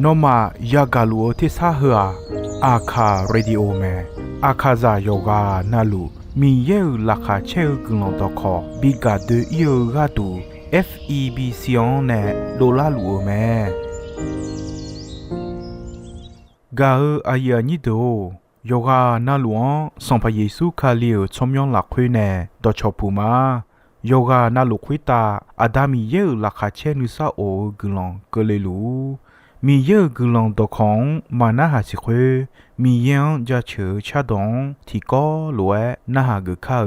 နောမယာဂလူအတိစာဟာအာခာရေဒီယိုမဲအခါဇာယောဂာနာလူမီယေလာခါချဲကုလုံတော့ခေါ်ဘီဂါဒီယောဂါတူ FEB စီယွန်နဲ့ဒေါ်လာလူမဲဂါအာယာနီဒိုယောဂာနာလူန်စွန်ဖယေစုခါလီယချွန်မြွန်လာခွေးနဲ့တော့ချောပူမာယောဂာနာလူခွေးတာအဒါမီယေလာခါချဲနုစာအိုဂလုံကလေးလူမီယေဂလုံတော့ခေါင်မနာဟာစီခွေမီယန်ကြချေချဒုံတီကောလွဲနာဟာဂခါ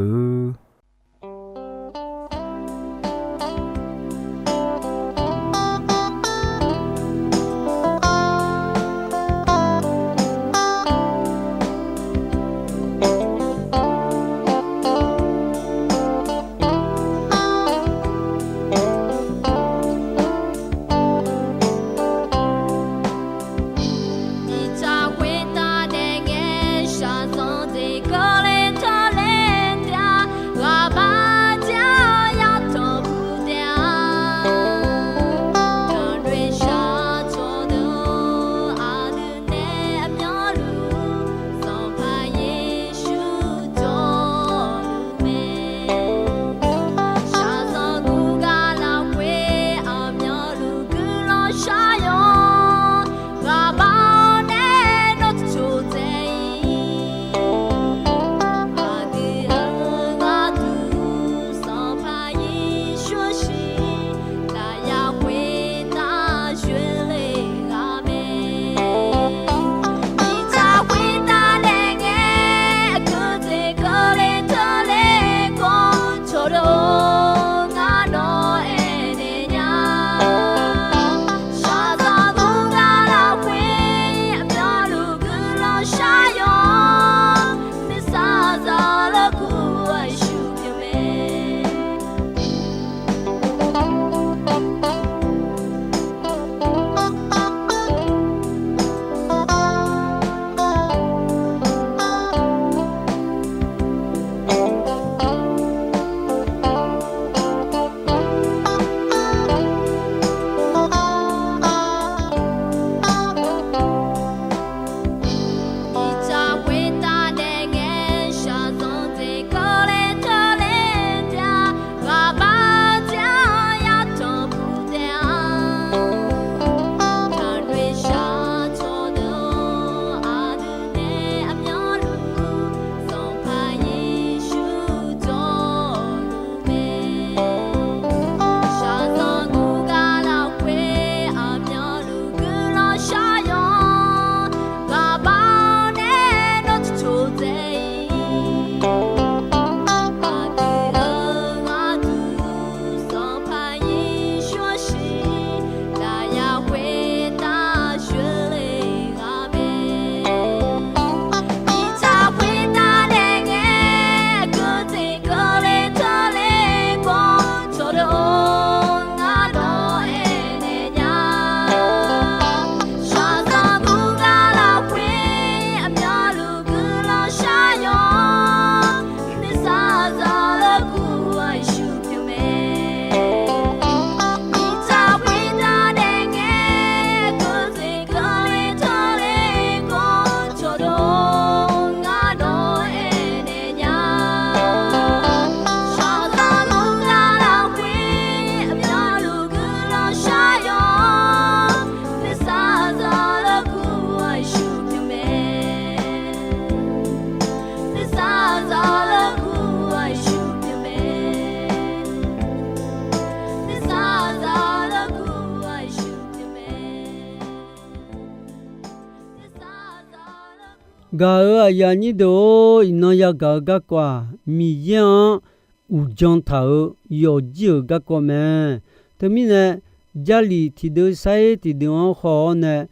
Gà ya ni do ino ya ga kwa mi yan u jon thao yo ji ga kwa me to mi ne jali ti do sai ti do ho ne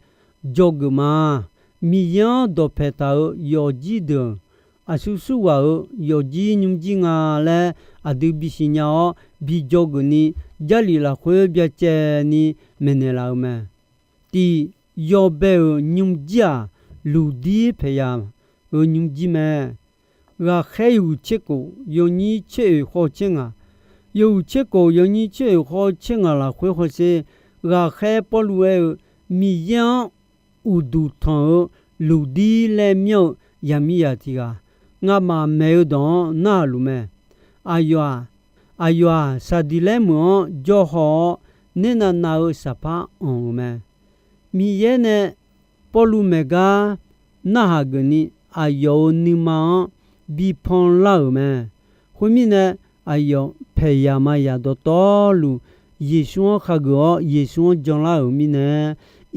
jog ma mi yan do phe tao yo ji do asu su wa yo ji nyum ji nga le adu bi si nya bi jog ni jali la khwe bya che ni me ne la me ti yo be nyum jaလူဒီဖယာဝညုကြီးမဲရာခဲယူချစ်ကိုယုံကြီးချစ်ခေါ်ချင်းငါယုံချစ်ကိုယုံကြီးချစ်ခေါ်ချင်းငါလာခွဲခေါ်စေ ရာခဲပေါ်လူရဲ့မီယံဥဒူထောလူဒီလေမြောယမီယာတီကငါမမဲတော့နာလူမဲအာယွာစာဒီလေမောဂျောဟောနေနာနာစပါအောင်မဲမီယဲနဲ့ပေါ်လူမဲကနာဟာဂနီအာယောနီမာဘီဖွန်လောက်မဲခွမီနဲ့အာယောဖေယာမယာတော့လူယေရှုခါကောယေရှုဂျွန်လာမီနဲ့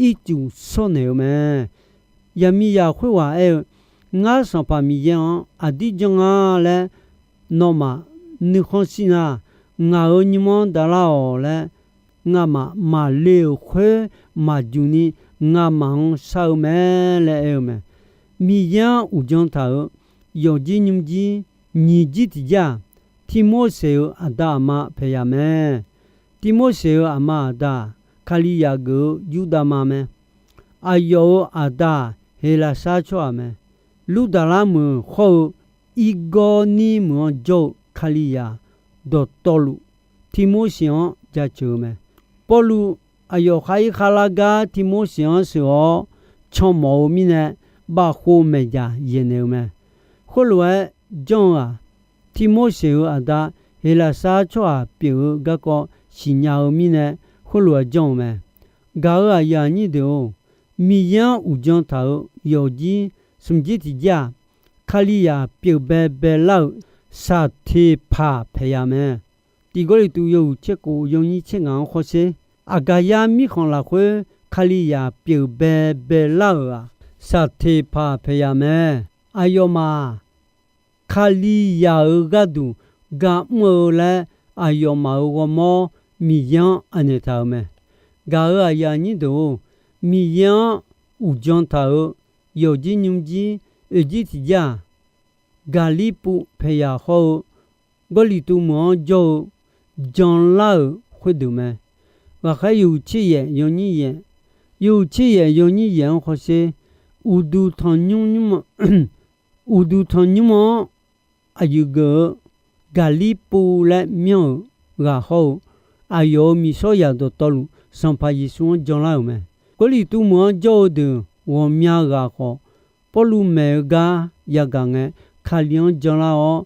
ဤကျူစောနေမဲယမီယာခွေဝါအဲငါစပါမီယံအဒီဂျငါလဲနောမနိခွန်စီနာငါအညမန်ဒလာအောလဲငါမလေခွေမဂျူနီငါမောင်ဆောမဲလဲအဲမဲမီယံဥဂျွန်တာယောဂျီညမ်ဂျီညီဂျီတီယာတီမိုဆေအဒါမဖေယမဲတီမိုဆေအမအဒါခလီယာကိုယူဒမမဲအာယောအဒါဟေလာစာချွာမဲလူဒလာမခေါ်အီဂိုနီမောဂျိုခလီယာဒေါ်တော်လူတီမိုဆီယန်ဂျာချူမဲပေါ်လူအယောခိုင်ခလာဂါတီမိုဆီယန်ဆောချောမောမီနဲ့ဘာခိုမေဂျာယေနေမဲခိုလွယ်ဂျွန်အာတီမိုဆီယအဒါဟေလာစာချွာပြေဂကောစီညာမီနဲ့ခိုလွယ်ဂျွန်မဲဂါယာနီဒေမီယံဥဂျွန်တာယောဂျီစမ်ဂျီတီဂျာခလီယာပြေဘဲလောက်စာတေဖာဖေယမဲတီဂိုလီတူယိုချက်ကိုယုံကြီးချက်ငောင်းခေါ်စေအဂါယာမီခွန်လာခွေခလီယာပြေဘဲလောက်စာတေဖာဖေယမဲအယောမာခလီယာဂဒူဂါမောလဲအယောမာဝမောမီယံအနေထားမဲဂါယာနီဒိုမီယံဥဂျွန်တာယောဂျီညမ်ဂျီအဂျီတီဂျာဂါလီပူဖေယာဟောဂိုလီတူမောဂျိုဂျွန်လာခွေဒူမဲဝခယူချီရဲ့ယုံကြီးရဲ့ယူချီရဲ့ယုံကြီးရန်ခေါ်စေဥဒူထွန်ညုံညမဥဒူထွန်ညမအယူဂဂါလီပူလက်မြောဂါဟောအယောမီဆိုယာဒတော်လူစံပါယေဆွန်ဂျွန်လာမဲကိုလီတူမောဂျိုဒဝမြာဂါခေါ်ပေါ်လူမဲဂါယဂငဲခါလျွန်ဂျွန်လာအော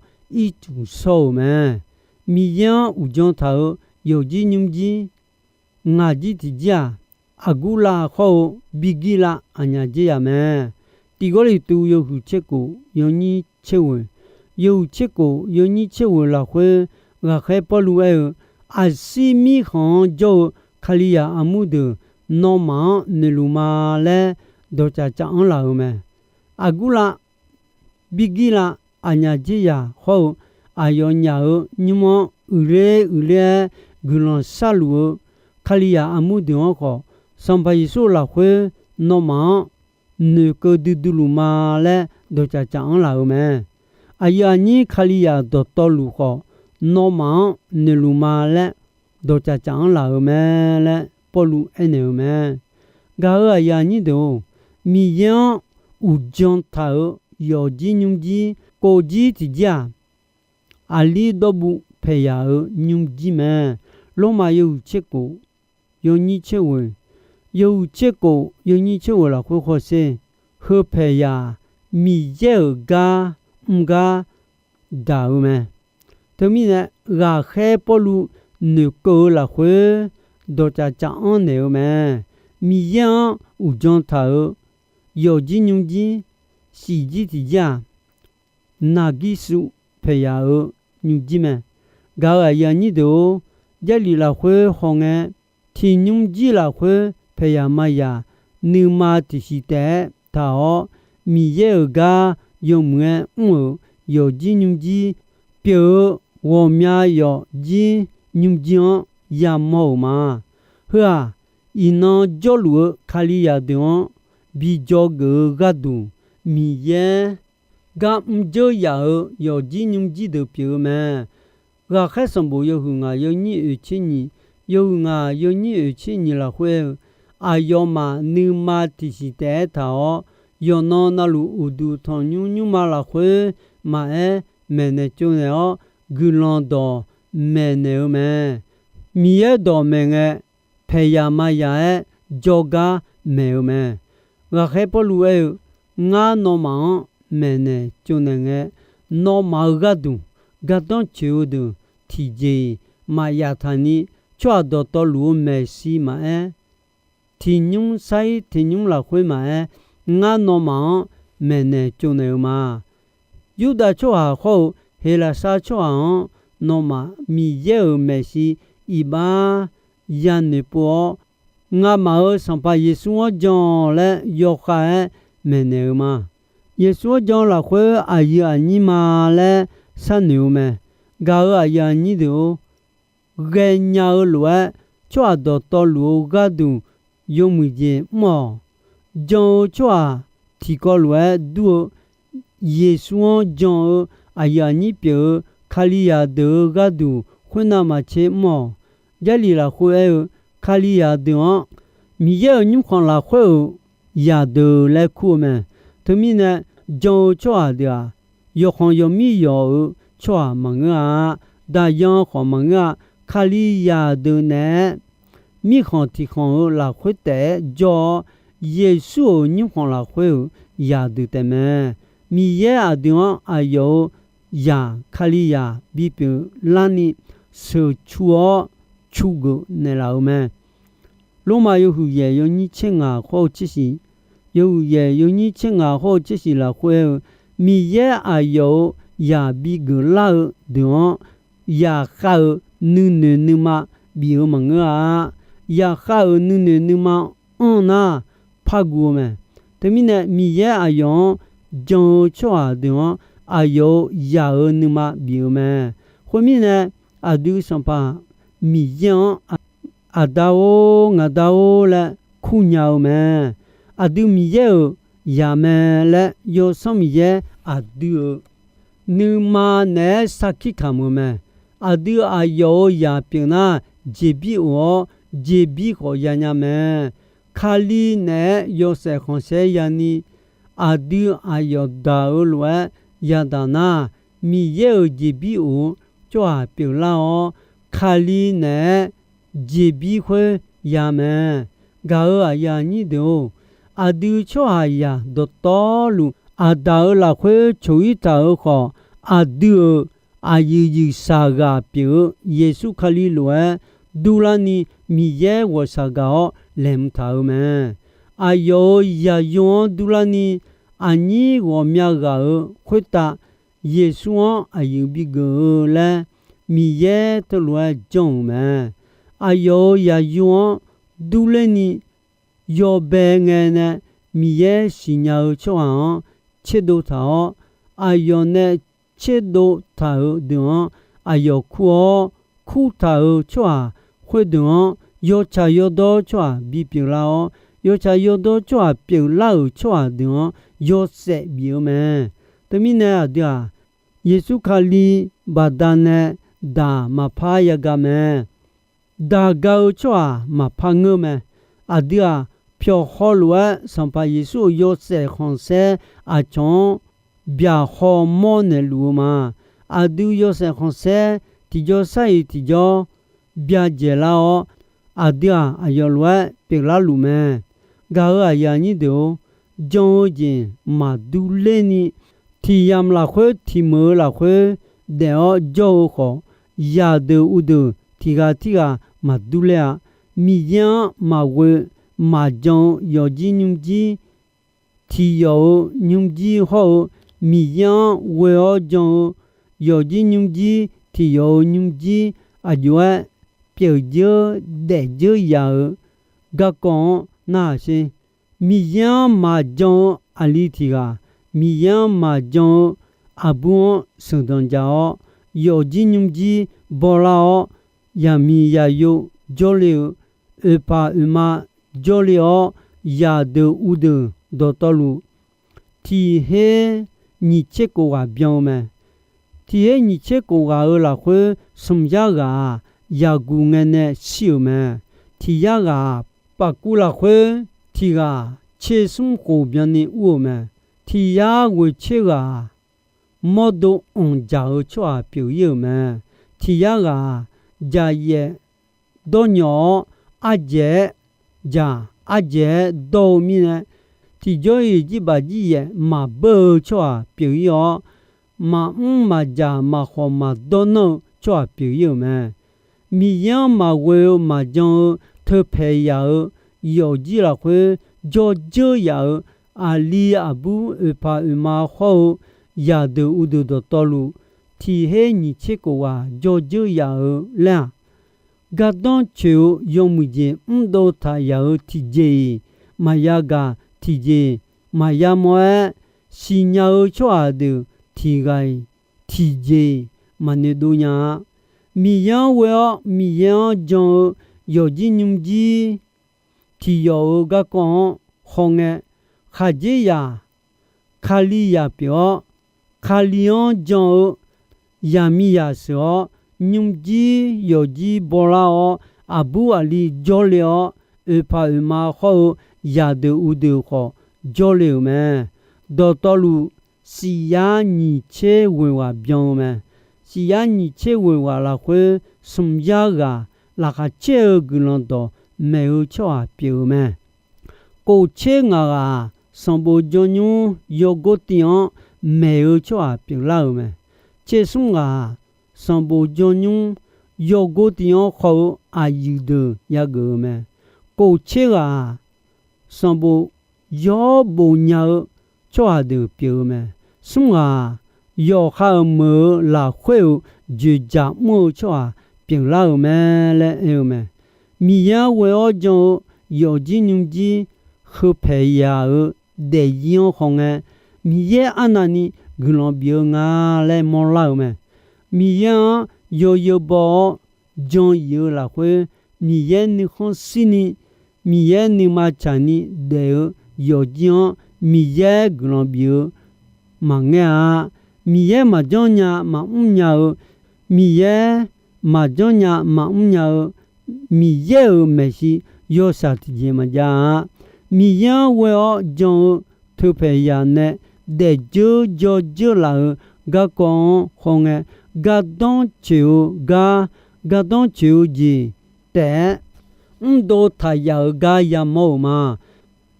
ဤကျူဆိုမဲမီယံဥဂျွန်သာယောဂျီညမ်ဂျီငါဂျီတီဂျာအဂူလာခေါ်ဘီဂီလာအညာဂျီယမဲတီဂိုလီတူယိုဟုချက်ကိုယုံကြီးချက်ဝင်ယုံချက်ကိုယုံကြီးချက်ဝင်လာခွေဂါခဲပေါ်လူအဲအစီမီခွန်ဂျိုခလီယာအမှုဒနောမနေလူမာလဲဒေါ်ချာချန်လာမဲအဂူလာဘီဂီလာအညာဂျီယာဟောအာယောညာညမဥလေဂူလွန်ဆလူခလီယာအမှုဒေောခေါ်စံပါယဆိုလာခွေနောမနေကဒီဒလူမာလဲဒေါ်ချာချန်လာမဲအယာနီခလီယာဒေါ်တော်လူခေါ်နောမနေလူမာလဲဒေါ်ချာချန်လာမဲလဲပေါ်လူအနေမဲဂါအယာနီဒောမီယံဥဂျွန်သာယောဂျီညမ်ဂျီကိုဂျီတီဂျာအလီဒဘူဖေယာညမ်ဂျီမဲလောမယုချက်ကိုယုံကြီးချက်ဝင်ယုံချက်ကိုယုံကြီးချက်ဝလာခွခေါ်စေဟဖေယာမီယေဂါငါဒါဝမဲတမီနဲ့ဂါခဲပေါ်လူနေကိုလာခွေဒေါ်ချာချန်နေမဲမီယံဥဂျွန်သာယောဂျီညမ်ဂျီစီဂျီတီဂျာနာဂီစုဖေယာညူဂျီမဲဂါယာနီဒိုဂျလီလာခွေဟောငဲတီညမ်ဂျီလာခွေဖေယာမယာနီမာတီစီတဲတာဟောမီယေဂါယုံငဲယောဂျီညမ်ဂျီပြေဝမြာယောဂျီညမ်ဂျီယာမောမာဟာအင်းနောဂျောလူခလီယာဒေွန်ဘီဂျောဂါဒူမီယေဂါမဂျိုယာယောဂျီညမ်ဂျီဒပြေမဲဂါခဲစံဘူယောဟုငါယောညီအချင်းညီယောငါယောညီအချင်းညီလာခွဲအာယောမာနီမာတီစီတဲတာယောနောနလူဥဒူထောညူညူမာလာခွဲမာအဲမဲနေကျုံနေဂူလွန်တော်မဲနေမဲမီယေတော်မဲငဲဖ ya ma ya joga me ga khe polu e nga no ma me ne chunenge no ma ga du ga don chu du ti je ma ya thani chwa do to lu me si ma e ti nyung sai ti nyung la khwe ma e nga no ma me ne chune ma yu da chwa kho he la sa chwa no ma mi ye me si i ba ya ne po nga ma san pa yesu jon le yo kha me ne ma yesu jon la khwe a yi a ni ma le sa ne me ga a ya ni do ge nya lo chwa do to lu ga du yo mu je mo jon chwa ti ko lo du yesu jon a ya ni pe khali ya de ga du khuna ma che mo ya li la khwe khali ya de mi ye ni khon la khwe ya de le ku me to mi ne jon chwa de yo khon yo mi yo chwa ma nga da yan khon ma nga khali ya de ne mi khon ti khon la khwe te jo yesu ni khon la khwe ya de te me mi ye a de a yo ya khali ya bi pe la ni so chuo chu go ne la me lo ma yo hu ye yo ni chen nga kho chi si yo ye yo ni chen nga kho chi si la khwe mi ye a yo ya bi go la de ya kha nu nu nu ma bi o ma nga ya kha nu nu nu ma on na pha gu me te mi ne mi ye a yo jon chwa de a yo ya nu ma bi o me khwe mi ne a du san pa mi yan a da o nga da o le khu nya o me a du mi ye ya me le yo san mi ye a du nu ma ne sa ki ka mo me a du a yo ya pi na je bi ko ya nya me khali ne yo se khon se ya ni a du a yo da o lo ya da na mi ye je bi o chwa pi la o khali ne je bi khwe ya me ga a ya ni do a du chwa ya do to lu a da la khwe chui ta kho a du a yi sa ga pi yesu khali lo du la ni mi ye wo sa ga lem ta me a yo ya yo du la ni a ni wo mya ga khwe ta yesu a yi bi go le mi ye to lo jong me a yo ya yo du le ni yo be nge ne mi ye si nya chwa che do ta a yo ne che do ta de a yo khu ta chwa khwe de yo cha yo do chwa bi pi la yo cha yo do chwa pi la chwa de yo se bi me te mi ne a dia yesu khali ba da ne da ma pha ya ga me da ga chwa ma pha nge me a dia pyo ho lo san pa yesu yo se khon se a chon bia ho mo ne lu ma a du yo se khon se ti jo sai ti jo bia je la o a dia a yo lo pe la lu me ga a ya ni do jo jin ma du le ni ti yam la khwe ti mo la khwe de o jo kho ya de u de ti ga ma du le mi yan ma we ma jon yo ji nyum ji ti yo nyum ji ho mi yan we o jon yo ji nyum ji ti yo nyum ji a jo pyo je de je ya ga kon na se mi yan ma jon ali ti ga mi yan ma jon abu sun don ja yo ji nyum ji bo la ya mi ya yo jo le e pa ma jolly ya de ou de dotolu ti he ni che ko ga byon me ti he ni che ko ga la khwe sum ya ga ya gu nge ne si me ti ya ga pa ku la khwe ti ga che sum ko byan ni u me ti ya we che ga mo do on ja o chwa pyu ye me ti ya ga ja ye do nyo 阿姐家阿姐都米呢，提着一几把几也嘛不错表演，嘛嘛家嘛好嘛都能做表演嘛，米样嘛为嘛将特培养，有几了会就这样。阿里阿布怕嘛好，亚的乌的的道路，提黑你切个话就这样啦。噶当就用木件都他要提接，嘛呀个提接，嘛呀么新要出的提个提接，嘛呢都呀，米样我米样将有几年纪，提要个讲红诶。卡吉亚、卡利亚表、卡利昂江、亚米亚说，纽基有基波拉哦，阿布阿里交流，怕马好亚的乌的好交流咩？到路西亚尼切文化表咩？西亚尼切文化啦会什亚个，那个切个啷多没有错表咩？过切个。上部将用有个点没有错别老么？这种啊，上部将用有个点好啊有的一个么？过去啊，上部有不鸟错的别么？什啊，有好么拉会就讲么错别老么了有么？米呀我要讲有几年纪和培养。để yêu không nghe mi ye anani gulong bio nga le mon lao me mi ya yo bo jon yo la kwe mi ye ni khon sini mi ye ni ma chani de yo jon mi ye gulong bio ma nga mi ye ma jonya ma nya mi ye ma jonya ma nya mi ye me si yo sa ti je ma ja mi ya we o jon thu pe ya ne de jo la ga kon hong ga don chiu ji te do tha ya ga ya mo ma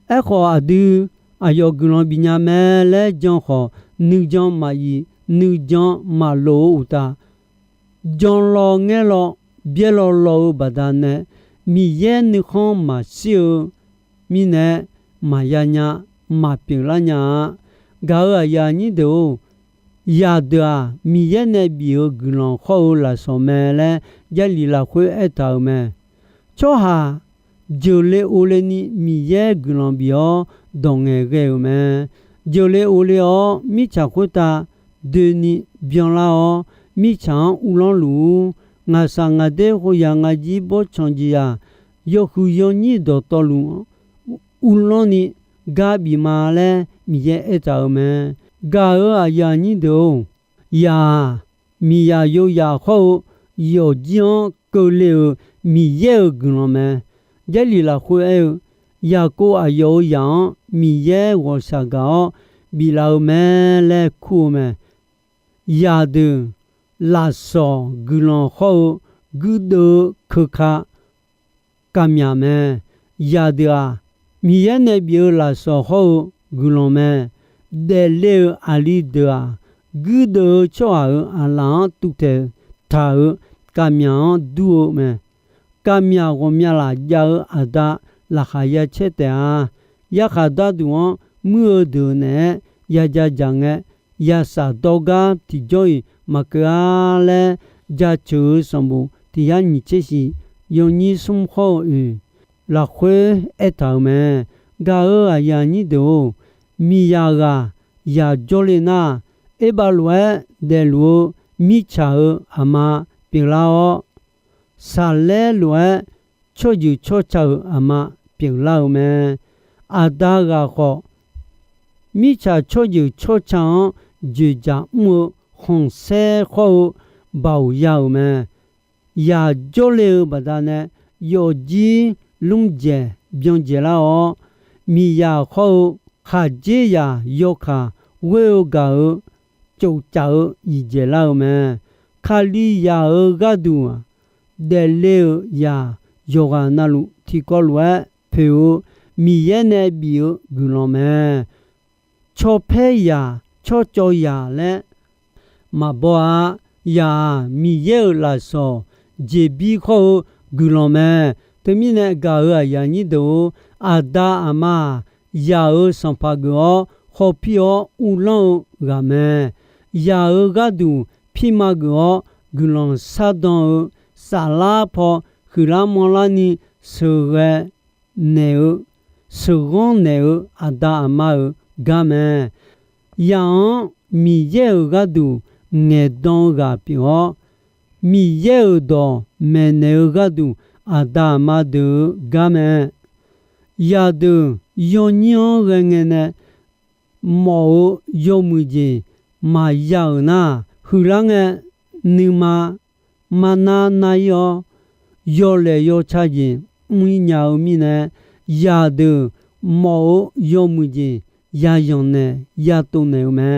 e kho adu ayo glon bi nya me le jon kho nu jon ma yi nu jon ma lo uta jon lo nge lo bie lo ba da ne mi ye ni khon ma siu mi ne ma ya nya ma pi la nya ga ya ni do ya da mi ye ne bi o glon kho la so me le ya li la khwe e ta me cho ha jo le o le ni mi ye glon bi o dong e ge me jo le o le o mi cha khwe ta de ni bien la o mi cha u lon lu nga sa nga de ho ya nga ji bo chong ji ya yo hu yo ni do to lu u lon ni ga bi ma le mi ye e ta me ga ya ni do ya mi ya yo ya ho yo jion ko le mi ye glon me ya li la khu e ya ko a yo ya mi ye wo sa ga bi la me le khu me ya de la so glon ho gu do kha kha kam ya me ya de a mi ye ne bi la so ho glon me de le ali de a gu do cho a la tu te ta kam ya du me kam ya go mya la ja a da la kha ya che te a ya kha da du mu do ne ya ja jang ya sa do ga ti joy ma ka le ja chu som bu ti ya ni che si yo ni sum ho la khwe e ta me ga ya ni do mi ya ga ya jole na e ba lwe de lu mi cha ama pi la o sa le lwe cho ju cho cha ama pi la me a da ga kho mi cha cho ju cho cha ju ja mu hong se kho bao yao me ya jole ba da ne yo ji lung je byong je la o mi ya kho kha je ya yo kha we ga chou cha yi je la me kha li ya ga du de le ya yo ga na lu တီကောလွဲဖေယမီရဲနေဘီဂူလောမဲချောဖဲယာချောကြောယာလဲမဘောယာမီရဲလာဆောဂျေဘီခေါဂူလောမဲတမီနေကာယာညီတိုအာဒါအမယာစံဖာဂောခေါ်ပီယောဦးလောဂါမဲယာဂါဒူဖီမာဂောဂူလောဆာဒွန်ဆာလာဖောခူလာမောလာနီဆေရဲနေစေကွန်နေအဒါအမဂါမဲယာမီရဲဂါဒူငေဒေါဂါပီယောမီရဲဒေါမဲနေဂါဒူအဒါမဒူဂါမဲယာဒူယွန်ညောရငေနေမောယုံမူကြီးမာယောနာခူလာငေနီမာမနာနာယောယောလေယောချကြီးမွေးညာဦးမိနဲ့ယာဒူမောယုံမူကြီးယာယုံနဲ့ယာတုံနေမဲ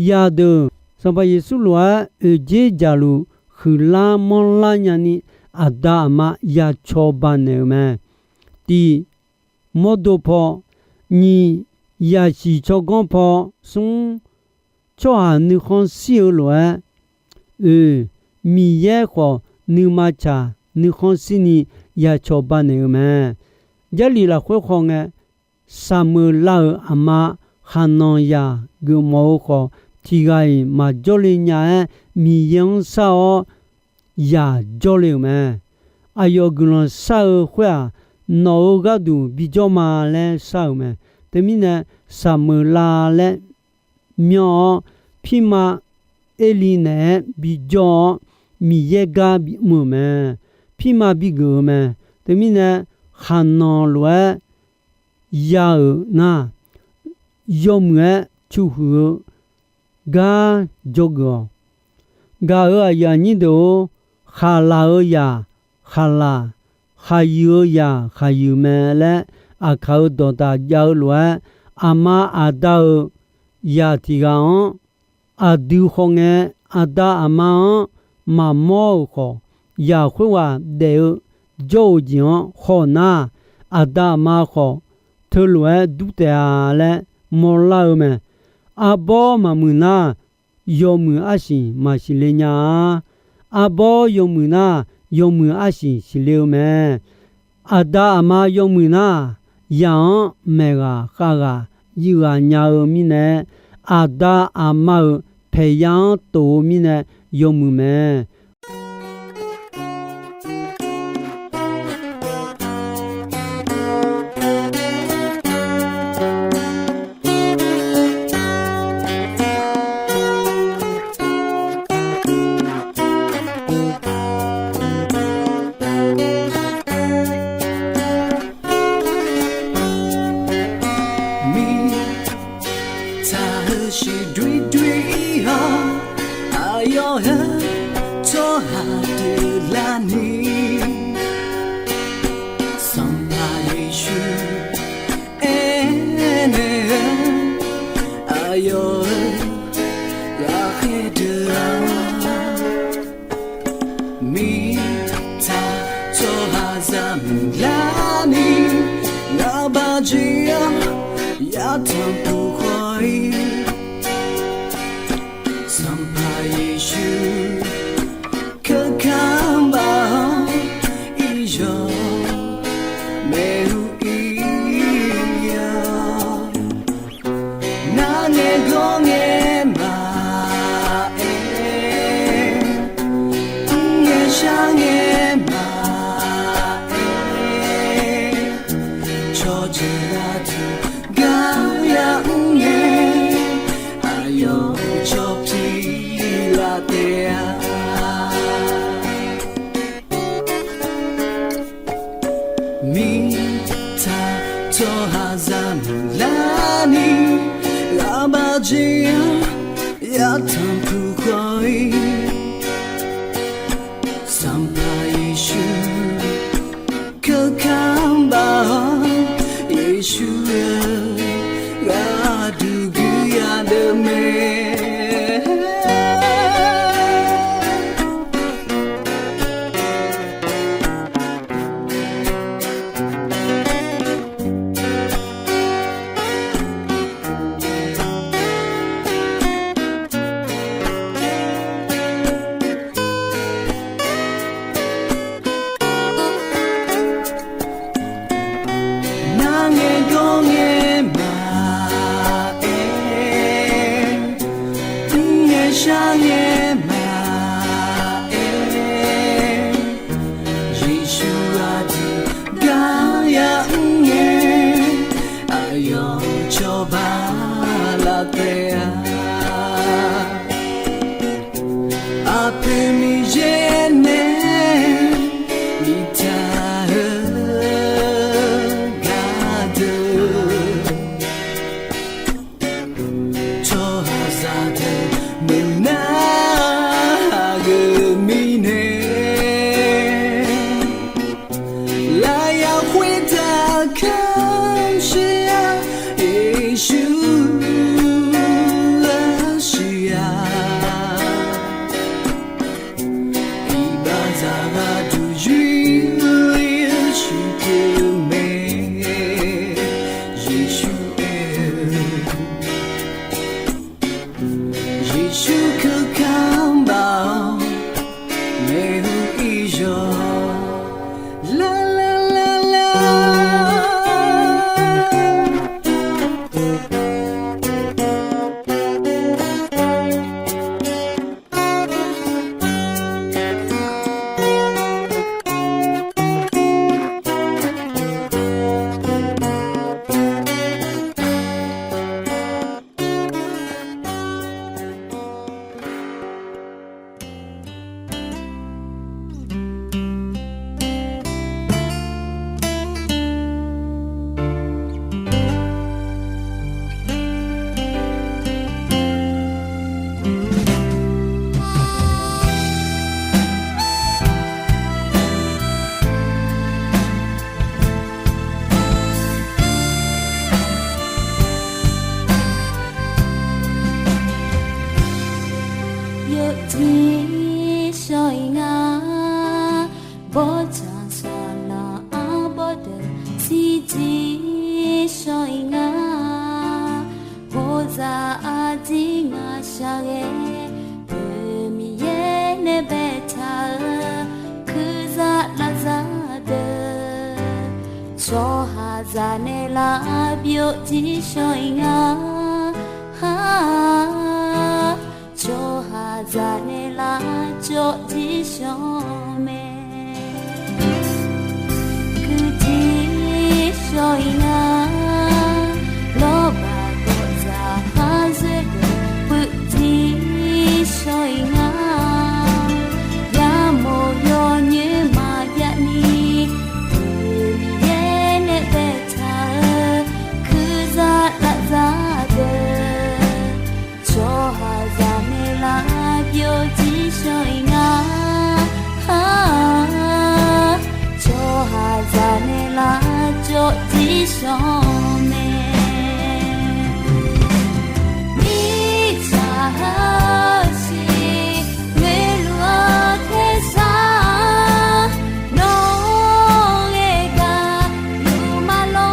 ယာဒူစပယေဆုလွာအဂျေဂျာလူခူလာမွန်လာညာနီအဒါမယာချောဘနေမဲတီမောဒိုဖောနီယာရှိချောကွန်ဖောဆွန်ချောဟာနီခွန်စီလွာမီရဲခေါ်နီမချာနီခွန်စီနီယာချောဘနေမဲဂျလီလာခွေခေါငဲဆာမူလာအမခါနောယာဂုမောခေါ်တီဂိုင်မာဂျိုလီညာမီယန်ဆောယာဂျိုလီမဲအယောဂလွန်ဆောခွဲနောဂဒူဘီဂျိုမာလဲဆောမဲတမီနဲ့ဆာမူလာလဲမြောဖီမာအလီနဲ့ဘီဂျိုမီယေဂါဘီမူမဲဖီမာဘီဂူမဲတမီနဲ့ခါနောလွဲယာနာယုံငဲချူဟူဂါဂျိုဂောဂါယာညီဒိုခါလာယာခါလာခါယူယာခါယူမဲလဲအခါဒိုတာကြောလွဲအမအဒါယာတီကောင်အဒူခေါငဲအဒါအမမမောခေါယာခွေဝဒေဂျိုဂျီယခေါနာအဒါမခေါထလွဲဒူတဲလဲမောလာမဲအဘောမမူနာယောမူအရှင်မရှိလေညာအဘောယောမူနာယောမူအရှင်ရှိလေမဲအဒါအမယောမူနာယံမေဂါခါဂါယူဟာညာမီနဲ့အဒါအမဖေယံတိုမီနဲ့ယောမူမဲ cho hà già nè là biểu chỉ soi ngà ha cho hà già nè là cho chỉ soi mẹ cứ chỉ soi ngà lo bà có già ha dễ bự chỉ soi ngà ya mô yo như mà ya ni ye ne be ta cứ ra la ra de cho ha ra ne la biểu chỉ soi ngà ha cho ha ra ne la cho chỉ soi mẹ mi cha ha si me lo ke sa no e ga lu ma lo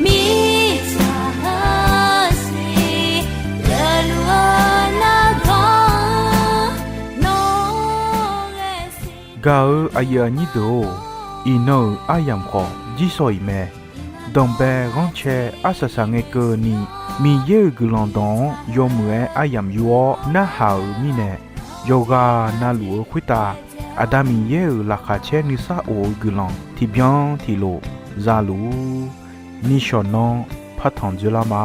mi cha ha si le lo na ga no e si ဂါအယာနီတိုဤနောအယမ်ခောဂျီဆိုဤမဲဒွန်ဘဲရွန်ချေအဆဆာငေကောနီမီယေဂူလွန်ဒွန်ယောမွေအယမ်ယောနာဟာနီနေယောဂာနာလူခွိတာအဒမီယေလာခါချေနီဆာအိုဂူလွန်တီဗျန်တီလိုဇာလူနီရှောနောဖတ်ထွန်ဂျလာမာ